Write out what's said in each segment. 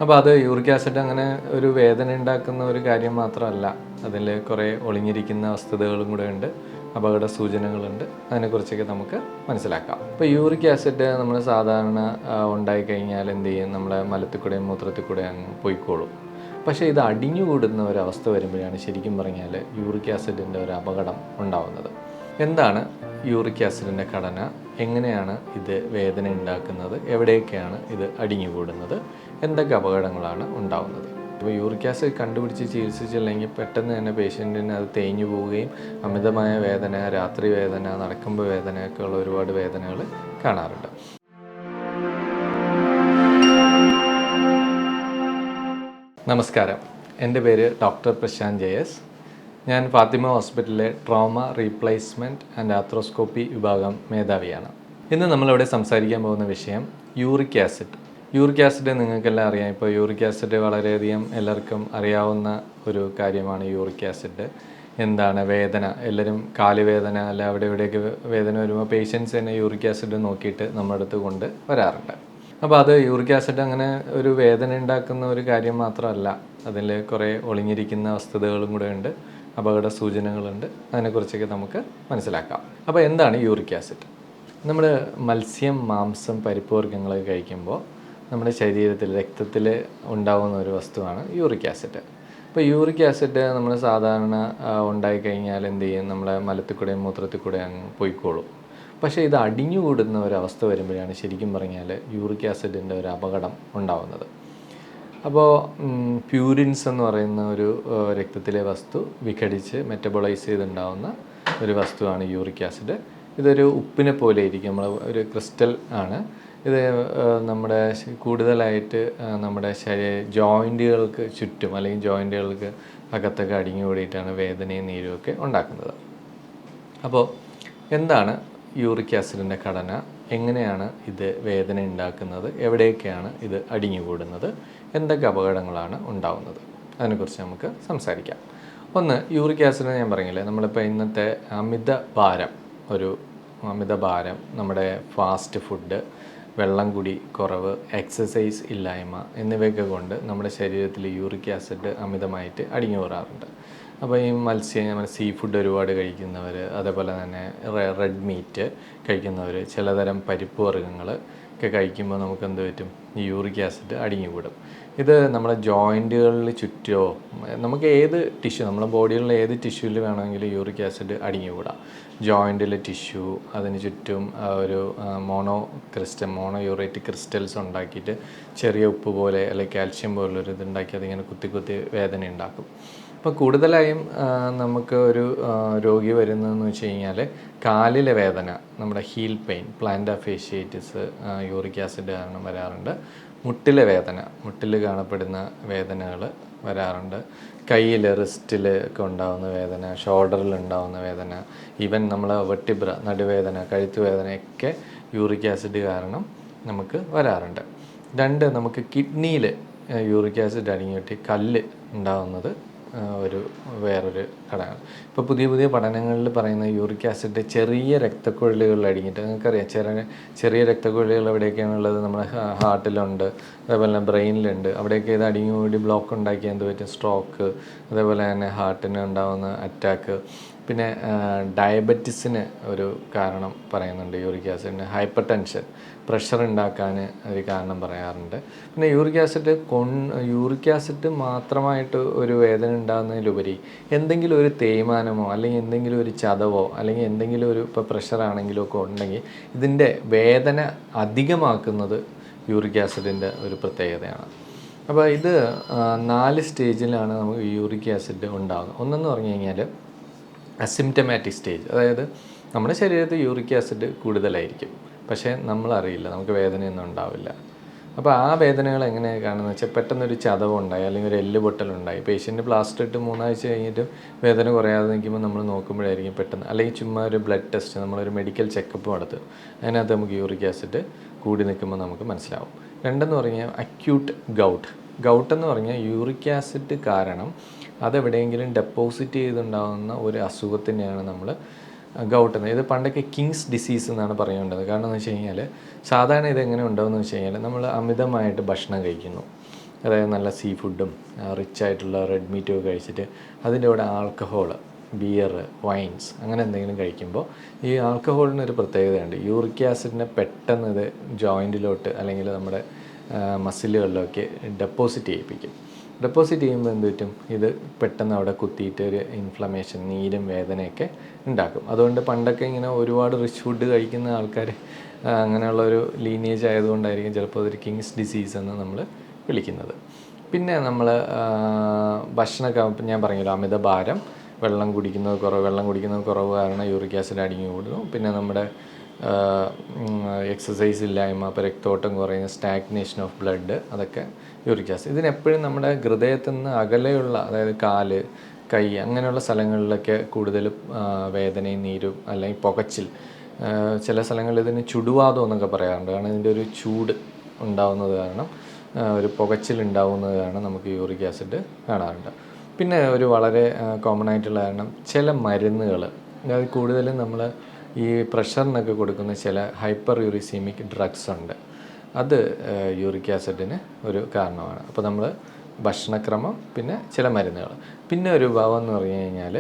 അപ്പോൾ അത് uric acid അങ്ങനെ ഒരു വേദന ഉണ്ടാക്കുന്ന ഒരു കാര്യം മാത്രമല്ല, അതിൽ കുറേ ഒളിഞ്ഞിരിക്കുന്ന വസ്തുതകളും കൂടെ ഉണ്ട്, അപകട സൂചനകളുണ്ട്. അതിനെക്കുറിച്ചൊക്കെ നമുക്ക് മനസ്സിലാക്കാം. ഇപ്പോൾ യൂറിക് ആസിഡ് നമ്മൾ സാധാരണ ഉണ്ടായിക്കഴിഞ്ഞാൽ എന്ത് ചെയ്യും, നമ്മുടെ മലത്തിൽ കൂടെയും മൂത്രത്തിൽ കൂടെയും അങ്ങ് പോയിക്കോളും. പക്ഷേ ഇത് അടിഞ്ഞുകൂടുന്ന ഒരവസ്ഥ വരുമ്പോഴാണ് ശരിക്കും പറഞ്ഞാൽ യൂറിക് ആസിഡിൻ്റെ ഒരു അപകടം ഉണ്ടാകുന്നത്. എന്താണ് യൂറിക് ആസിഡിൻ്റെ ഘടന, എങ്ങനെയാണ് ഇത് വേദന ഉണ്ടാക്കുന്നത്, എവിടെയൊക്കെയാണ് ഇത് അടിഞ്ഞുകൂടുന്നത്, എന്തൊക്കെ അപകടങ്ങളാണ് ഉണ്ടാകുന്നത്. ഇപ്പോൾ യൂറിക് ആസിഡ് കണ്ടുപിടിച്ച് ചികിത്സിച്ചില്ലെങ്കിൽ പെട്ടെന്ന് തന്നെ പേഷ്യൻറ്റിന് അത് തേഞ്ഞു പോവുകയും അമിതമായ വേദന, രാത്രി വേദന, നടക്കുമ്പോൾ വേദനയൊക്കെ ഉള്ള ഒരുപാട് വേദനകൾ കാണാറുണ്ട്. നമസ്കാരം, എൻ്റെ പേര് ഡോക്ടർ പ്രശാന്ത് ജെ എസ്. ഞാൻ ഫാത്തിമ ഹോസ്പിറ്റലിലെ ട്രോമ റീപ്ലേസ്മെൻറ്റ് ആൻഡ് ആർത്രോസ്കോപ്പി വിഭാഗം മേധാവിയാണ്. ഇന്ന് നമ്മളിവിടെ സംസാരിക്കാൻ പോകുന്ന വിഷയം യൂറിക് ആസിഡ്. യൂറിക് ആസിഡ് നിങ്ങൾക്കെല്ലാം അറിയാം. ഇപ്പോൾ യൂറിക് ആസിഡ് വളരെയധികം എല്ലാവർക്കും അറിയാവുന്ന ഒരു കാര്യമാണ്. യൂറിക് ആസിഡ് എന്താണ്, വേദന, എല്ലാവരും കാലുവേദന അല്ല അവിടെ ഇവിടെയൊക്കെ വേദന വരുമ്പോൾ പേഷ്യൻസ് തന്നെ യൂറിക് ആസിഡ് നോക്കിയിട്ട് നമ്മുടെ അടുത്ത് കൊണ്ട് വരാറുണ്ട്. അപ്പോൾ അത് യൂറിക് ആസിഡ് അങ്ങനെ ഒരു വേദന ഉണ്ടാക്കുന്ന ഒരു കാര്യം മാത്രമല്ല, അതിൽ കുറേ ഒളിഞ്ഞിരിക്കുന്ന വസ്തുതകളും കൂടെ ഉണ്ട്, അപകട സൂചനകളുണ്ട്. അതിനെക്കുറിച്ചൊക്കെ നമുക്ക് മനസ്സിലാക്കാം. അപ്പോൾ എന്താണ് യൂറിക് ആസിഡ്? നമ്മൾ മത്സ്യം, മാംസം, പരിപ്പ് വർഗ്ഗങ്ങളൊക്കെ കഴിക്കുമ്പോൾ നമ്മുടെ ശരീരത്തിൽ, രക്തത്തിൽ ഉണ്ടാകുന്ന ഒരു വസ്തുവാണ് യൂറിക് ആസിഡ്. അപ്പോൾ യൂറിക് ആസിഡ് നമ്മൾ സാധാരണ ഉണ്ടായിക്കഴിഞ്ഞാൽ എന്ത് ചെയ്യും, നമ്മുടെ മലത്തിൽ കൂടെയും മൂത്രത്തിൽ കൂടെയും അങ്ങ് പോയിക്കോളും. പക്ഷേ ഇത് അടിഞ്ഞുകൂടുന്ന ഒരവസ്ഥ വരുമ്പോഴാണ് ശരിക്കും പറഞ്ഞാൽ യൂറിക് ആസിഡിൻ്റെ ഒരു അപകടം ഉണ്ടാകുന്നത്. അപ്പോൾ പ്യൂരിൻസ് എന്ന് പറയുന്ന ഒരു രക്തത്തിലെ വസ്തു വിഘടിച്ച് മെറ്റബോളൈസ് ചെയ്തുണ്ടാകുന്ന ഒരു വസ്തുവാണ് യൂറിക് ആസിഡ്. ഇതൊരു ഉപ്പിനെ പോലെ ഇരിക്കും, നമ്മൾ ഒരു ക്രിസ്റ്റൽ ആണ് ഇത്. നമ്മുടെ കൂടുതലായിട്ട് നമ്മുടെ ജോയിൻറ്റുകൾക്ക് ചുറ്റും അല്ലെങ്കിൽ ജോയിൻറ്റുകൾക്ക് അകത്തൊക്കെ അടിഞ്ഞു കൂടിയിട്ടാണ് വേദനയും നീരുമൊക്കെ ഉണ്ടാക്കുന്നത്. അപ്പോൾ എന്താണ് യൂറിക് ആസിഡിൻ്റെ ഘടന, എങ്ങനെയാണ് ഇത് വേദന ഉണ്ടാക്കുന്നത്, എവിടെയൊക്കെയാണ് ഇത് അടിഞ്ഞുകൂടുന്നത്, എന്തൊക്കെ അപകടങ്ങളാണ് ഉണ്ടാകുന്നത്, അതിനെക്കുറിച്ച് നമുക്ക് സംസാരിക്കാം. ഒന്ന്, യൂറിക് ആസിഡ് ഞാൻ പറഞ്ഞില്ലേ, നമ്മളിപ്പോൾ ഇന്നത്തെ അമിതഭാരം, നമ്മുടെ ഫാസ്റ്റ് ഫുഡ്, വെള്ളം കുടി കുറവ്, എക്സസൈസ് ഇല്ലായ്മ എന്നിവയൊക്കെ കൊണ്ട് നമ്മുടെ ശരീരത്തിൽ യൂറിക് ആസിഡ് അമിതമായിട്ട് അടിഞ്ഞു കൂടാറുണ്ട്. അപ്പോൾ ഈ സീ ഫുഡ് ഒരുപാട് കഴിക്കുന്നവർ, അതേപോലെ തന്നെ റെഡ് മീറ്റ് കഴിക്കുന്നവർ, ചിലതരം പരിപ്പ് വർഗ്ഗങ്ങൾ ഒക്കെ കഴിക്കുമ്പോൾ നമുക്ക് എന്ത് പറ്റും, ഈ യൂറിക് ആസിഡ് അടിഞ്ഞുകൂടും. ഇത് നമ്മുടെ ജോയിൻറ്റുകളിൽ ചുറ്റോ, നമുക്ക് ഏത് ടിഷ്യൂ, നമ്മുടെ ബോഡിയിലുള്ള ഏത് ടിഷ്യൂവിൽ വേണമെങ്കിലും യൂറിക് ആസിഡ് അടിഞ്ഞുകൂടാം. ജോയിൻറ്റിലെ ടിഷ്യൂ, അതിന് ചുറ്റും ഒരു മോണോ യൂറേറ്റിക് ക്രിസ്റ്റൽസ് ഉണ്ടാക്കിയിട്ട് ചെറിയ ഉപ്പ് പോലെ അല്ലെങ്കിൽ കാൽഷ്യം പോലുള്ളൊരു ഇതുണ്ടാക്കി അതിങ്ങനെ കുത്തി വേദന ഉണ്ടാക്കും. അപ്പോൾ കൂടുതലായും നമുക്ക് ഒരു രോഗി വരുന്നതെന്ന് വെച്ച് കഴിഞ്ഞാൽ കാലിലെ വേദന, നമ്മുടെ heal pain, plantar fasciitis uric acid കാരണം വരാറുണ്ട്. മുട്ടിലെ വേദന, മുട്ടിൽ കാണപ്പെടുന്ന വേദനകൾ വരാറുണ്ട്. കയ്യിൽ, റിസ്റ്റിൽ ഒക്കെ ഉണ്ടാകുന്ന വേദന, ഷോൾഡറിൽ ഉണ്ടാകുന്ന വേദന, ഈവൻ നമ്മൾ വെർട്ടിബ്ര, നടുവേദന, കഴുത്ത് വേദനയൊക്കെ യൂറിക് ആസിഡ് കാരണം നമുക്ക് വരാറുണ്ട്. രണ്ട്, നമുക്ക് കിഡ്നിയിൽ യൂറിക് ആസിഡ് അടിഞ്ഞിട്ട് കല്ല് ഉണ്ടാകുന്നത് വേറൊരു ഘടകമാണ്. ഇപ്പോൾ പുതിയ പഠനങ്ങളിൽ പറയുന്ന യൂറിക് ആസിഡ് ചെറിയ രക്തക്കുഴലുകളിൽ അടിഞ്ഞിട്ട്, നിങ്ങൾക്കറിയാം ചെറിയ രക്തക്കുഴലുകൾ എവിടെയൊക്കെയാണുള്ളത്, നമ്മുടെ ഹാർട്ടിലുണ്ട്, അതേപോലെ തന്നെ ബ്രെയിനിലുണ്ട്. അവിടെയൊക്കെ ഇത് അടിഞ്ഞുകൂടി ബ്ലോക്ക് ഉണ്ടാക്കിയാൽ എന്ത് പറ്റും, സ്ട്രോക്ക്, അതേപോലെ തന്നെ ഹാർട്ടിന് ഉണ്ടാകുന്ന അറ്റാക്ക്. പിന്നെ ഡയബറ്റിസിന് ഒരു കാരണം പറയുന്നുണ്ട് യൂറിക് ആസിഡിന്. ഹൈപ്പർ ടെൻഷൻ, പ്രഷർ ഉണ്ടാക്കാൻ ഒരു കാരണം പറയാറുണ്ട്. പിന്നെ യൂറിക് ആസിഡ് മാത്രമായിട്ട് ഒരു വേദന ഉണ്ടാകുന്നതിലുപരി എന്തെങ്കിലും ഒരു തേയ്മാനമോ അല്ലെങ്കിൽ എന്തെങ്കിലും ഒരു ചതവോ അല്ലെങ്കിൽ എന്തെങ്കിലും ഒരു ഇപ്പോൾ പ്രഷറാണെങ്കിലോ ഒക്കെ ഉണ്ടെങ്കിൽ ഇതിൻ്റെ വേദന അധികമാക്കുന്നത് യൂറിക് ആസിഡിൻ്റെ ഒരു പ്രത്യേകതയാണ്. അപ്പോൾ ഇത് 4 സ്റ്റേജിലാണ് നമുക്ക് യൂറിക് ആസിഡ് ഉണ്ടാകുന്നത്. ഒന്നെന്ന് പറഞ്ഞു കഴിഞ്ഞാൽ അസിംറ്റമാറ്റിക് സ്റ്റേജ്, അതായത് നമ്മുടെ ശരീരത്തിൽ യൂറിക് ആസിഡ് കൂടുതലായിരിക്കും, പക്ഷേ നമ്മളറിയില്ല, നമുക്ക് വേദനയൊന്നും ഉണ്ടാവില്ല. അപ്പോൾ ആ വേദനകൾ എങ്ങനെയാണ് കാണുന്നത് വെച്ചാൽ, പെട്ടെന്നൊരു ചതവുണ്ടായി അല്ലെങ്കിൽ ഒരു എല്ല് പൊട്ടലുണ്ടായി, പേഷ്യൻ്റ് പ്ലാസ്റ്റർ ഇട്ട് 3 ആഴ്ച കഴിഞ്ഞിട്ട് വേദന കുറയാതെ നിൽക്കുമ്പോൾ നമ്മൾ നോക്കുമ്പോഴായിരിക്കും പെട്ടെന്ന്, അല്ലെങ്കിൽ ചുമ്മാ ഒരു ബ്ലഡ് ടെസ്റ്റ്, നമ്മളൊരു മെഡിക്കൽ ചെക്കപ്പ് നടത്തും, അതിനകത്ത് നമുക്ക് യൂറിക് ആസിഡ് കൂടി നിൽക്കുമ്പോൾ നമുക്ക് മനസ്സിലാവും. രണ്ടെന്ന് പറഞ്ഞാൽ അക്യൂട്ട് ഗൗട്ട് എന്ന് പറഞ്ഞാൽ യൂറിക് ആസിഡ് കാരണം അതെവിടെയെങ്കിലും ഡെപ്പോസിറ്റ് ചെയ്തുണ്ടാകുന്ന ഒരു അസുഖത്തിനെയാണ് നമ്മൾ ഗൗട്ട് എന്ന്. ഇത് പണ്ടൊക്കെ കിങ്സ് ഡിസീസ് എന്നാണ് പറയേണ്ടത്. കാരണം എന്ന് വെച്ച് കഴിഞ്ഞാൽ സാധാരണ ഇതെങ്ങനെ ഉണ്ടാകുമെന്ന് വെച്ച് കഴിഞ്ഞാൽ നമ്മൾ അമിതമായിട്ട് ഭക്ഷണം കഴിക്കുന്നു, അതായത് നല്ല സീ ഫുഡും റിച്ച് ആയിട്ടുള്ള റെഡ് മീറ്റും ഒക്കെ കഴിച്ചിട്ട് അതിൻ്റെ കൂടെ ആൽക്കഹോൾ, ബിയർ, വൈൻസ് അങ്ങനെ എന്തെങ്കിലും കഴിക്കുമ്പോൾ ഈ ആൽക്കഹോളിനൊരു പ്രത്യേകതയുണ്ട്. യൂറിക് ആസിഡിനെ പെട്ടെന്ന് ഇത് ജോയിൻറ്റിലോട്ട് അല്ലെങ്കിൽ നമ്മുടെ മസിലുകളിലൊക്കെ ഡെപ്പോസിറ്റ് ചെയ്യിപ്പിക്കും. ഡെപ്പോസിറ്റ് ചെയ്യുമ്പോൾ എന്ത് പറ്റും, ഇത് പെട്ടെന്ന് അവിടെ കുത്തിയിട്ട് ഒരു ഇൻഫ്ലമേഷൻ, നീരും വേദനയൊക്കെ ഉണ്ടാക്കും. അതുകൊണ്ട് പണ്ടൊക്കെ ഇങ്ങനെ ഒരുപാട് റിച്ച് ഫുഡ് കഴിക്കുന്ന ആൾക്കാർ അങ്ങനെയുള്ളൊരു ലീനിയേജ് ആയതുകൊണ്ടായിരിക്കും ചിലപ്പോൾ അതൊരു കിങ്സ് ഡിസീസ് എന്ന് നമ്മൾ വിളിക്കുന്നത്. പിന്നെ നമ്മൾ ഭക്ഷണമൊക്കെ ഞാൻ പറഞ്ഞല്ലോ, അമിതഭാരം, വെള്ളം കുടിക്കുന്നത് കുറവ് കാരണം യൂറിക് ആസിഡ് അടിഞ്ഞു കൂടുന്നു. പിന്നെ നമ്മുടെ എക്സസൈസ് ഇല്ലായ്മ, അപ്പോൾ രക്തോട്ടം കുറയുന്ന, സ്റ്റാഗ്നേഷൻ ഓഫ് ബ്ലഡ്, അതൊക്കെ യൂറിക് ആസിഡ്. ഇതിനെപ്പോഴും നമ്മുടെ ഹൃദയത്തിൽ നിന്ന് അകലെയുള്ള, അതായത് കാല്, കൈ അങ്ങനെയുള്ള സ്ഥലങ്ങളിലൊക്കെ കൂടുതൽ വേദനയും നീരും അല്ലെങ്കിൽ പുകച്ചിൽ, ചില സ്ഥലങ്ങളിൽ ഇതിന് ചുടുവാദം എന്നൊക്കെ പറയാറുണ്ട്. കാരണം ഇതിൻ്റെ ഒരു ചൂട് ഉണ്ടാവുന്നത് കാരണം, ഒരു പുകച്ചിലുണ്ടാവുന്നത് കാരണം നമുക്ക് യൂറിക് ആസിഡ് കാണാറുണ്ട്. പിന്നെ ഒരു വളരെ കോമൺ ആയിട്ടുള്ള കാരണം ചില മരുന്നുകൾ, അതായത് കൂടുതലും നമ്മൾ ഈ പ്രഷറിനൊക്കെ കൊടുക്കുന്ന ചില ഹൈപ്പർ യൂറിസീമിക് ഡ്രഗ്സ് ഉണ്ട്. അത് യൂറിക് ആസിഡിന് ഒരു കാരണമാണ്. അപ്പോൾ നമ്മൾ ഭക്ഷണക്രമം, പിന്നെ ചില മരുന്നുകൾ, പിന്നെ ഒരു ഭാവം എന്ന് പറഞ്ഞു കഴിഞ്ഞാൽ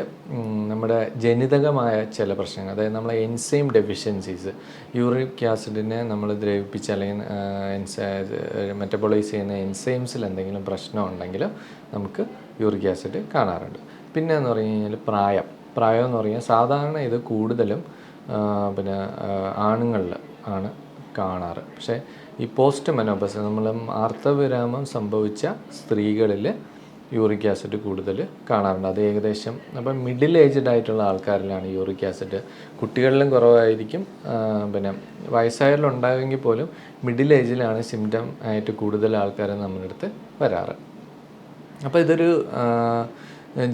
നമ്മുടെ ജനിതകമായ ചില പ്രശ്നങ്ങൾ, അതായത് നമ്മളെ എൻസൈം ഡെഫിഷ്യൻസീസ്, യൂറിക് ആസിഡിനെ നമ്മൾ ദ്രവിപ്പിച്ച് അല്ലെങ്കിൽ മെറ്റബോളൈസ് ചെയ്യുന്ന എൻസൈംസിൽ എന്തെങ്കിലും പ്രശ്നം ഉണ്ടെങ്കിൽ നമുക്ക് യൂറിക് ആസിഡ് കാണാറുണ്ട്. പിന്നെ എന്ന് പറഞ്ഞു കഴിഞ്ഞാൽ പ്രായം എന്ന് പറഞ്ഞാൽ സാധാരണ ഇത് കൂടുതലും പിന്നെ ആണുങ്ങളിൽ ആണ് കാണാറ്. പക്ഷേ ഈ പോസ്റ്റ് മെനോപ്പസ്, നമ്മൾ ആർത്തവിരാമം സംഭവിച്ച സ്ത്രീകളിൽ യൂറിക് ആസിഡ് കൂടുതൽ കാണാറുണ്ട്. അത് ഏകദേശം അപ്പം മിഡിൽ ഏജ്ഡ് ആയിട്ടുള്ള ആൾക്കാരിലാണ് യൂറിക് ആസിഡ്. കുട്ടികളിലും കുറവായിരിക്കും, പിന്നെ വയസ്സായാലുണ്ടാകുമെങ്കിൽ പോലും മിഡിൽ ഏജിലാണ് സിംറ്റം ആയിട്ട് കൂടുതൽ ആൾക്കാർ നമ്മുടെ അടുത്ത് വരാറ്. അപ്പോൾ ഇതൊരു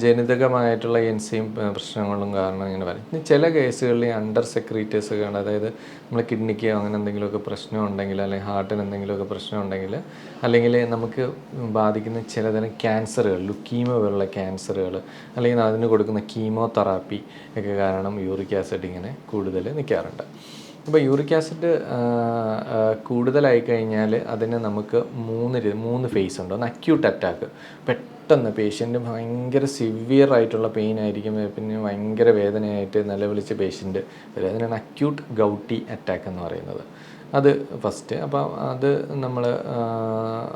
ജനിതകമായിട്ടുള്ള എൻസൈം പ്രശ്നങ്ങളും കാരണം ഇങ്ങനെ വരും. ഇനി ചില കേസുകളിൽ അണ്ടർ സെക്രീറ്റേഴ്സ് ഒക്കെ ഉണ്ട്, അതായത് നമ്മൾ കിഡ്നിക്ക് അങ്ങനെ എന്തെങ്കിലുമൊക്കെ പ്രശ്നം ഉണ്ടെങ്കിൽ, അല്ലെങ്കിൽ ഹാർട്ടിന് എന്തെങ്കിലുമൊക്കെ പ്രശ്നം ഉണ്ടെങ്കിൽ, അല്ലെങ്കിൽ നമുക്ക് ബാധിക്കുന്ന ചിലതരം ക്യാൻസറുകൾ, ലുക്കീമിയ പോലുള്ള ക്യാൻസറുകൾ, അല്ലെങ്കിൽ അതിന് കൊടുക്കുന്ന കീമോതെറാപ്പി ഒക്കെ കാരണം യൂറിക് ആസിഡ് ഇങ്ങനെ കൂടുതൽ നിൽക്കാറുണ്ട്. അപ്പോൾ യൂറിക് ആസിഡ് കൂടുതലായി കഴിഞ്ഞാൽ അതിന് നമുക്ക് മൂന്ന് ഫേസ് ഉണ്ട്. ഒന്ന് അക്യൂട്ട് അറ്റാക്ക്, പെട്ടെന്ന് പേഷ്യൻ്റ് ഭയങ്കര സിവിയർ ആയിട്ടുള്ള പെയിൻ ആയിരിക്കും, പിന്നെ ഭയങ്കര വേദനയായിട്ട് നിലവിളിച്ച പേഷ്യൻ്റ് വരും. അതിനാണ് അക്യൂട്ട് ഗൗട്ടി അറ്റാക്ക് എന്ന് പറയുന്നത്. അത് ഫസ്റ്റ്. അപ്പോൾ അത് നമ്മൾ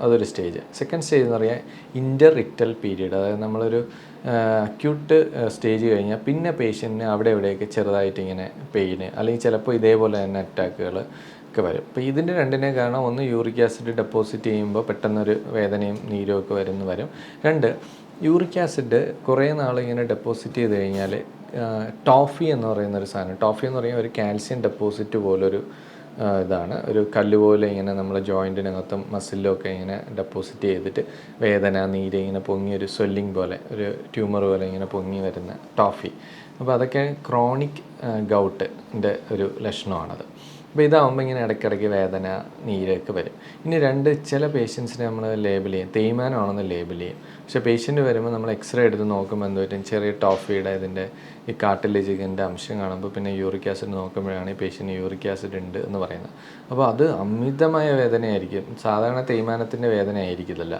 അതൊരു സ്റ്റേജ്. സെക്കൻഡ് സ്റ്റേജ് എന്ന് പറയാൻ ഇൻ്റർ ഇക്ടൽ പീരീഡ്, അതായത് നമ്മളൊരു അക്യൂട്ട് സ്റ്റേജ് കഴിഞ്ഞാൽ പിന്നെ പേഷ്യൻറ്റിന് അവിടെ എവിടെയൊക്കെ ചെറുതായിട്ട് ഇങ്ങനെ പെയിന്, അല്ലെങ്കിൽ ചിലപ്പോൾ ഇതേപോലെ തന്നെ അറ്റാക്കുകൾ ഒക്കെ വരും. അപ്പോൾ ഇതിൻ്റെ രണ്ടിനെ കാരണം, ഒന്ന് യൂറിക് ആസിഡ് ഡെപ്പോസിറ്റ് ചെയ്യുമ്പോൾ പെട്ടെന്നൊരു വേദനയും നീരും ഒക്കെ വരും. രണ്ട്, യൂറിക് ആസിഡ് കുറേ നാളിങ്ങനെ ഡെപ്പോസിറ്റ് ചെയ്ത് കഴിഞ്ഞാൽ ടോഫി എന്ന് പറയുന്നൊരു സാധനം, ടോഫി എന്ന് പറയുന്ന ഒരു കാൽസ്യം ഡെപ്പോസിറ്റ് പോലൊരു ഇതാണ്, ഒരു കല്ല് പോലെ ഇങ്ങനെ നമ്മളെ ജോയിൻറ്റിനകത്തും മസിലിലൊക്കെ ഇങ്ങനെ ഡെപ്പോസിറ്റ് ചെയ്തിട്ട് വേദന, നീര് ഇങ്ങനെ പൊങ്ങി, ഒരു സ്വെല്ലിങ് പോലെ, ഒരു ട്യൂമർ പോലെ ഇങ്ങനെ പൊങ്ങി വരുന്ന ടോഫി. അപ്പോൾ അതൊക്കെ ക്രോണിക് ഗൗട്ടിൻ്റെ ഒരു ലക്ഷണമാണത്. അപ്പോൾ ഇതാകുമ്പോൾ ഇങ്ങനെ ഇടയ്ക്കിടയ്ക്ക് വേദന, നീരൊക്കെ വരും. ഇനി ചില പേഷ്യൻസിനെ നമ്മൾ ലേബിൾ ചെയ്യും, തേയ്മാനമാണെന്ന് ലേബിൾ ചെയ്യും. പക്ഷേ പേഷ്യൻ്റ് വരുമ്പോൾ നമ്മൾ എക്സ്റേ എടുത്ത് നോക്കുമ്പോൾ എന്ത് പറ്റും, ചെറിയ ടോഫിയുടെ ഇതിൻ്റെ ഈ കാർട്ടിലേജിൻ്റെ അംശം കാണുമ്പോൾ പിന്നെ യൂറിക് ആസിഡ് നോക്കുമ്പോഴാണ് ഈ പേഷ്യൻ്റ് യൂറിക് ആസിഡ് ഉണ്ട് എന്ന് പറയുന്നത്. അപ്പോൾ അത് അമിതമായ വേദനയായിരിക്കും, സാധാരണ തേയ്മാനത്തിൻ്റെ വേദന ആയിരിക്കില്ല,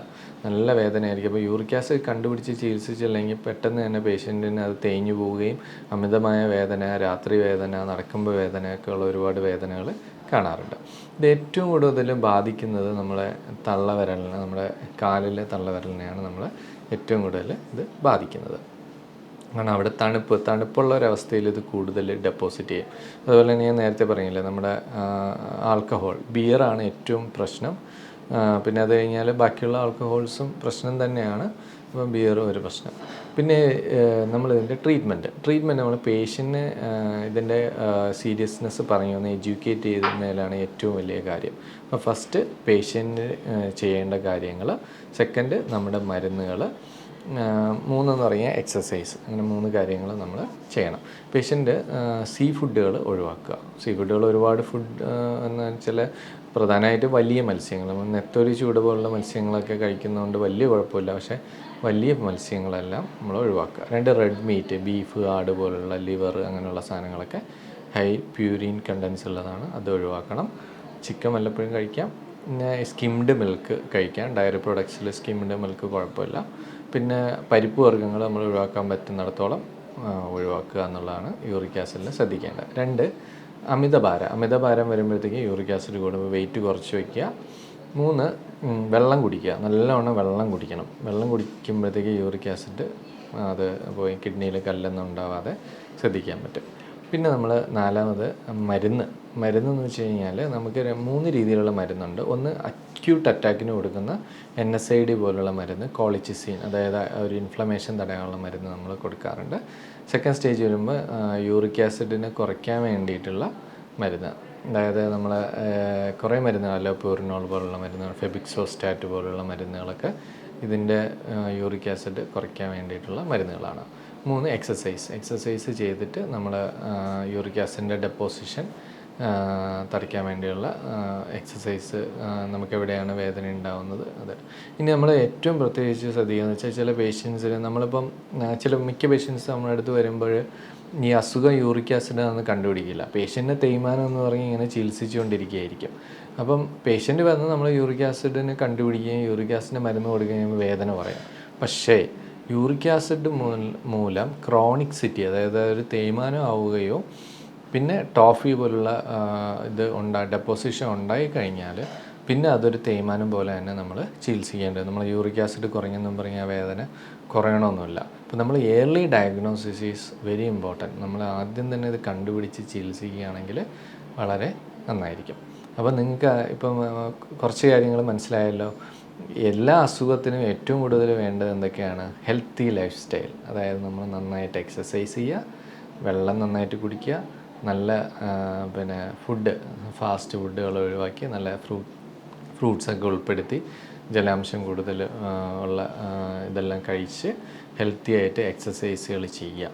നല്ല വേദനയായിരിക്കും. അപ്പോൾ യൂറിക് ആസിഡ് കണ്ടുപിടിച്ച് ചികിത്സിച്ചില്ലെങ്കിൽ പെട്ടെന്ന് തന്നെ പേഷ്യൻറ്റിന് അത് തേഞ്ഞു പോവുകയും അമിതമായ വേദന, രാത്രി വേദന, നടക്കുമ്പോൾ വേദനയൊക്കെ ഉള്ള ഒരുപാട് വേദനകൾ കാണാറുണ്ട്. ഇത് ഏറ്റവും കൂടുതൽ ബാധിക്കുന്നത് നമ്മളെ തള്ളവിരലിനെ, നമ്മുടെ കാലിലെ തള്ളവിരലിനെയാണ് നമ്മൾ ഏറ്റവും കൂടുതൽ ഇത് ബാധിക്കുന്നത്. കാരണം അവിടെ തണുപ്പുള്ള ഒരവസ്ഥയിൽ ഇത് കൂടുതൽ ഡെപ്പോസിറ്റ് ചെയ്യും. അതുപോലെ തന്നെ ഞാൻ നേരത്തെ പറഞ്ഞില്ലേ, നമ്മുടെ ആൽക്കഹോൾ, ബിയറാണ് ഏറ്റവും പ്രശ്നം. പിന്നെ അത് കഴിഞ്ഞാൽ ബാക്കിയുള്ള ആൽക്കഹോൾസും പ്രശ്നം തന്നെയാണ്. അപ്പം ബിയറും ഒരു പ്രശ്നം. പിന്നെ നമ്മളിതിൻ്റെ ട്രീറ്റ്മെൻറ്റ് നമ്മൾ പേഷ്യൻറ്റിന് ഇതിൻ്റെ സീരിയസ്നെസ് ഒന്ന് എഡ്യൂക്കേറ്റ് ചെയ്യുന്നതിലാണ് ഏറ്റവും വലിയ കാര്യം. അപ്പോൾ ഫസ്റ്റ് പേഷ്യൻറ്റ് ചെയ്യേണ്ട കാര്യങ്ങൾ, സെക്കൻഡ് നമ്മുടെ മരുന്നുകൾ, മൂന്നെന്ന് പറഞ്ഞാൽ എക്സസൈസ്. അങ്ങനെ 3 കാര്യങ്ങൾ നമ്മൾ ചെയ്യണം. പേഷ്യൻ്റ് സീ ഫുഡുകൾ ഒഴിവാക്കുക. സീ ഫുഡുകൾ ഒരുപാട് എന്ന് വെച്ചാൽ പ്രധാനമായിട്ട് വലിയ മത്സ്യങ്ങൾ, നെത്തോലി, ചൂട് പോലുള്ള മത്സ്യങ്ങളൊക്കെ കഴിക്കുന്നതുകൊണ്ട് വലിയ കുഴപ്പമില്ല. പക്ഷേ വലിയ മത്സ്യങ്ങളെല്ലാം നമ്മൾ ഒഴിവാക്കുക. 2, റെഡ് മീറ്റ്, ബീഫ്, ആട് പോലുള്ള ലിവർ അങ്ങനെയുള്ള സാധനങ്ങളൊക്കെ ഹൈ പ്യൂരിൻ കണ്ടൻസ് ഉള്ളതാണ്, അത് ഒഴിവാക്കണം. ചിക്കൻ വല്ലപ്പോഴും കഴിക്കാം, പിന്നെ സ്കിംഡ് മിൽക്ക് കഴിക്കാം. ഡയറി പ്രൊഡക്ട്സിൽ സ്കിംഡ് മിൽക്ക് കുഴപ്പമില്ല. പിന്നെ പരിപ്പ് വർഗ്ഗങ്ങൾ നമ്മൾ ഒഴിവാക്കാൻ പറ്റുന്നിടത്തോളം ഒഴിവാക്കുക എന്നുള്ളതാണ് യൂറിക് ആസിഡിൽ ശ്രദ്ധിക്കേണ്ടത്. 2, അമിതഭാരം വരുമ്പോഴത്തേക്ക് യൂറിക് ആസിഡ് കൂടുമ്പോൾ വെയിറ്റ് കുറച്ച് വയ്ക്കുക. 3, വെള്ളം കുടിക്കുക. നല്ലവണ്ണം വെള്ളം കുടിക്കണം. വെള്ളം കുടിക്കുമ്പോഴത്തേക്ക് യൂറിക് ആസിഡ് അത് പോയി കിഡ്നിയിൽ കല്ലൊന്നും ഉണ്ടാവാതെ ശ്രദ്ധിക്കാൻ പറ്റും. പിന്നെ നമ്മൾ 4ാമത് മരുന്നെന്ന് വെച്ച് കഴിഞ്ഞാൽ നമുക്ക് 3 രീതിയിലുള്ള മരുന്നുണ്ട്. ഒന്ന് അക്യൂട്ട് അറ്റാക്കിന് കൊടുക്കുന്ന NSAID പോലുള്ള മരുന്ന്, കോളിച്ചിസിൻ, അതായത് ഒരു ഇൻഫ്ലമേഷൻ തടയാനുള്ള മരുന്ന് നമ്മൾ കൊടുക്കാറുണ്ട്. സെക്കൻഡ് സ്റ്റേജ് വരുമ്പോൾ യൂറിക് ആസിഡിനെ കുറയ്ക്കാൻ വേണ്ടിയിട്ടുള്ള മരുന്ന്, അതായത് നമ്മൾ കുറേ മരുന്നുകളല്ല, പ്യൂറിനോൾ പോലുള്ള മരുന്നുകൾ, ഫെബിക്സോസ്റ്റാറ്റ് പോലുള്ള മരുന്നുകളൊക്കെ ഇതിൻ്റെ യൂറിക് ആസിഡ് കുറയ്ക്കാൻ വേണ്ടിയിട്ടുള്ള മരുന്നുകളാണ്. 3, എക്സസൈസ് ചെയ്തിട്ട് നമ്മൾ യൂറിക് ആസിഡിൻ്റെ ഡെപ്പോസിഷൻ തടയ്ക്കാൻ വേണ്ടിയുള്ള എക്സസൈസ്, നമുക്കെവിടെയാണ് വേദന ഉണ്ടാകുന്നത് അത്. ഇനി നമ്മൾ ഏറ്റവും പ്രത്യേകിച്ച് ശ്രദ്ധിക്കുകയെന്ന് വെച്ചാൽ ചില പേഷ്യൻസിൽ നമ്മളിപ്പം മിക്ക പേഷ്യൻസ് നമ്മുടെ അടുത്ത് വരുമ്പോൾ ഈ അസുഖം യൂറിക് ആസിഡാണെന്ന് കണ്ടുപിടിക്കില്ല. പേഷ്യൻറ്റിനെ തേയ്മാനം എന്ന് പറഞ്ഞ് ഇങ്ങനെ ചികിത്സിച്ചുകൊണ്ടിരിക്കുകയായിരിക്കും. അപ്പം പേഷ്യൻ്റ് വന്ന് നമ്മൾ യൂറിക് ആസിഡിനെ കണ്ടുപിടിക്കുകയും യൂറിക് ആസിഡിൻ്റെ മരുന്ന് കൊടുക്കുകയും വേദന പറയാം. പക്ഷേ യൂറിക് ആസിഡ് മൂലം ക്രോണിക്സിറ്റി, അതായത് ഒരു തേയ്മാനം ആവുകയോ പിന്നെ ടോഫി പോലുള്ള ഡെപ്പോസിഷൻ ഉണ്ടായിക്കഴിഞ്ഞാൽ പിന്നെ അതൊരു തേയ്മാനം പോലെ തന്നെ നമ്മൾ ചികിത്സിക്കേണ്ടത്. നമ്മൾ യൂറിക് ആസിഡ് കുറഞ്ഞെന്നും പറഞ്ഞാൽ ആ വേദന കുറയണമെന്നില്ല. അപ്പോൾ നമ്മൾ early diagnosis is very important. നമ്മൾ ആദ്യം തന്നെ ഇത് കണ്ടുപിടിച്ച് ചികിത്സിക്കുകയാണെങ്കിൽ വളരെ നന്നായിരിക്കും. അപ്പോൾ നിങ്ങൾക്ക് ഇപ്പം കുറച്ച് കാര്യങ്ങൾ മനസ്സിലായല്ലോ. എല്ലാ അസുഖത്തിനും ഏറ്റവും കൂടുതൽ വേണ്ടത് എന്തൊക്കെയാണ്? Healthy life style. അതായത് നമ്മൾ നന്നായിട്ട് എക്സസൈസ് ചെയ്യുക, വെള്ളം നന്നായിട്ട് കുടിക്കുക, നല്ല ഫുഡ്, ഫാസ്റ്റ് ഫുഡുകൾ ഒഴിവാക്കി നല്ല ഫ്രൂട്ട്സൊക്കെ ഉൾപ്പെടുത്തി ജലാംശം കൂടുതൽ ഉള്ള ഇതെല്ലാം കഴിച്ച് ഹെൽത്തി ആയിട്ട് എക്സസൈസുകൾ ചെയ്യുക.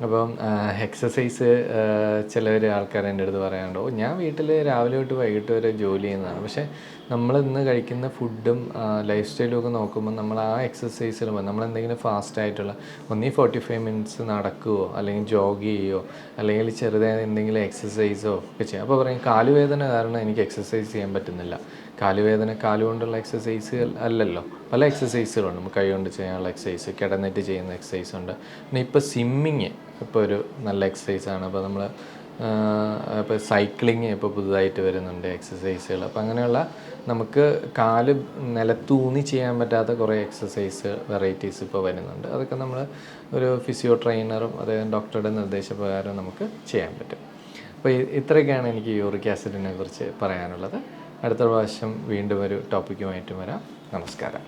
അപ്പം എക്സസൈസ് ചിലർ ആൾക്കാർ എൻ്റെ അടുത്ത് പറയാറുണ്ട്, ഞാൻ വീട്ടിൽ രാവിലെ തൊട്ട് വൈകിട്ട് വരെ ജോലി ചെയ്യുന്നതാണ്. പക്ഷേ നമ്മൾ ഇന്ന് കഴിക്കുന്ന ഫുഡും ലൈഫ് സ്റ്റൈലും ഒക്കെ നോക്കുമ്പോൾ നമ്മൾ ആ എക്സസൈസിൽ നമ്മളെന്തെങ്കിലും ഫാസ്റ്റായിട്ടുള്ള 45 മിനിറ്റ്സ് നടക്കുകയോ അല്ലെങ്കിൽ ജോഗ് ചെയ്യുകയോ അല്ലെങ്കിൽ ചെറുതായ എന്തെങ്കിലും എക്സസൈസോ ഒക്കെ ചെയ്യാം. അപ്പോൾ പറയും കാലുവേദന കാരണം എനിക്ക് എക്സസൈസ് ചെയ്യാൻ പറ്റുന്നില്ല. കാലുവേദന കാലുകൊണ്ടുള്ള എക്സസൈസുകൾ അല്ലല്ലോ, പല എക്സസൈസുകളുണ്ട്. നമുക്ക് കൈ കൊണ്ട് ചെയ്യാനുള്ള എക്സസൈസ്, കിടന്നിട്ട് ചെയ്യുന്ന എക്സസൈസ് ഉണ്ട്. പിന്നെ ഇപ്പോൾ സ്വിമ്മിങ് ഇപ്പോൾ ഒരു നല്ല എക്സസൈസാണ്. അപ്പോൾ നമ്മൾ ഇപ്പോൾ സൈക്ലിങ് ഇപ്പോൾ പുതുതായിട്ട് വരുന്നുണ്ട് എക്സസൈസുകൾ. അപ്പോൾ അങ്ങനെയുള്ള നമുക്ക് കാല് നിലത്തൂന്നി ചെയ്യാൻ പറ്റാത്ത കുറേ എക്സസൈസ് വെറൈറ്റീസ് ഇപ്പോൾ വരുന്നുണ്ട്. അതൊക്കെ നമ്മൾ ഒരു ഫിസിയോ ട്രെയിനറും അതായത് ഡോക്ടറുടെ നിർദ്ദേശപ്രകാരം നമുക്ക് ചെയ്യാൻ പറ്റും. അപ്പോൾ ഇത്രയൊക്കെയാണ് എനിക്ക് യൂറിക് ആസിഡിനെ കുറിച്ച് പറയാനുള്ളത്. അടുത്ത പ്രാവശ്യം വീണ്ടും ഒരു ടോപ്പിക്കുമായിട്ട് വരാം. നമസ്കാരം.